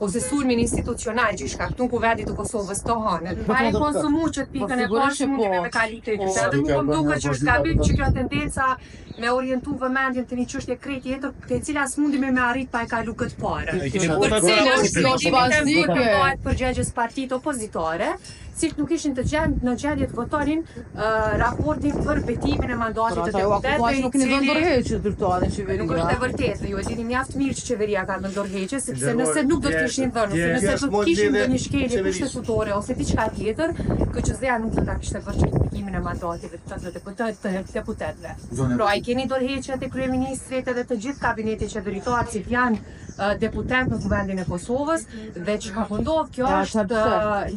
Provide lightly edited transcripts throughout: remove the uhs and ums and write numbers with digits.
ose sulmin institucional që i shkaktun kuvendit të Kosovës të hanën. Pa e konsumu që të pikën e parë mundime me kalitet. Edhe mu më duke që është gabim që kjo tendenca me orientu vëmendjen të një çështje krejt tjetër, të cila s'mundime me arrit pa e kalu këtë parë. Për cilë është përgjegjës partitë opozitare, cilët nuk ishin në gjendje të votonin raportin për betimin e mandatit të deputetëve. Nuk keni dhënë dorëheqje ndërtoare qeveria. Nuk është e vërtetë, ju e dini mjaft mirë që qeveria ka dhënë dorëheqje, sepse nëse nuk do të kishin dhënë, ose nëse do të kishin ndonjë shkelje kushtetuese ose diçka tjetër, KQZ-ja nuk do ta kishte bërë certifikimin e mandatit të deputetëve. Pra, ai keni dorëheqjet e kryeministrit edhe të gjithë kabinetit qeveritar që janë deputet në kuvendin e Kosovës, dhe çka po ndodh kjo është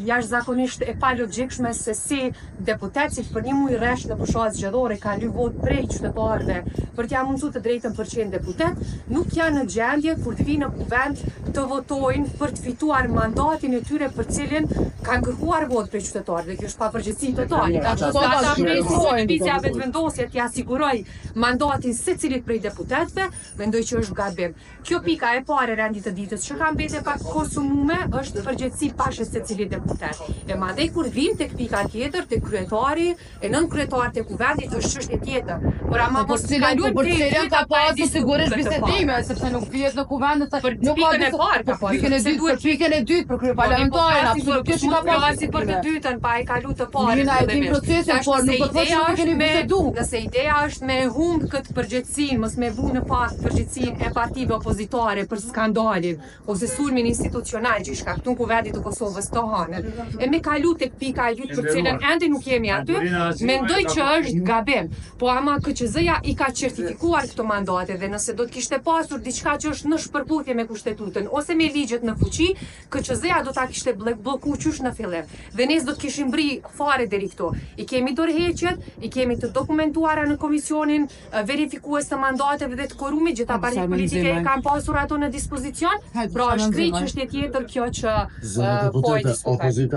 jashtëzakonisht e palogjikshme se si deputet që për një muaj rresh në fushat zgjedhore ka lë vot prej qytetarëve për t'ia mundsuar të drejtën për qenë deputet, nuk janë në gjendje kur të vinë në kuvend të votojnë për të fituar mandatin e tyre për cilin kanë kërkuar vot prej qytetarëve. Kjo është papërgjegjësi totale. Ata presin vizjave të vendosje t'ia siguroj mandatin secilit prej deputetëve, mendoj që është gabim. Kjo pika e parë e rendit të ditës që ka mbetë pa konsumume është përgjegjësi pashës secilit deputet. E madje kur vim tek pika tjetër, tek kryetari e nën kryetarët e kuvendit është çështje tjetër. Por ama mos kaluajmë për cilën ka pasur sigurisht bisedime, sepse nuk vihet në kuvend të nuk ka pikën e parë, pikën e dytë për kryeparlamentarin, absolutisht ka pasur për të dytën pa e kalu të parë. Jena e dim procesin, por nuk po thotë se keni bisedu. Nëse ideja është me humb këtë përgjegjësinë, mos me vu në pas përgjegjësinë e partive opozitare për skandalin ose sulmin institucional që i shkaktun kuvendit të Kosovës të hanën, e me kalu tek pika e dytë për cilën ende nuk jemi aty, mendoj që është gabim. Po ama KQZ-ja i ka certifikuar këto mandate dhe nëse do të kishte pasur diçka që është në shpërputje me kushtetutën ose me ligjet në fuqi, KQZ-ja do ta kishte bllokuar qysh në fillim. Dhe ne do të kishim bri fare deri këtu. I kemi dorëheqjet, i kemi të dokumentuara në komisionin verifikues të mandateve dhe të korumit, gjitha partitë politike e kanë pasur ato në dispozicion. Pra është krejt çështje tjetër kjo që po e diskutojmë.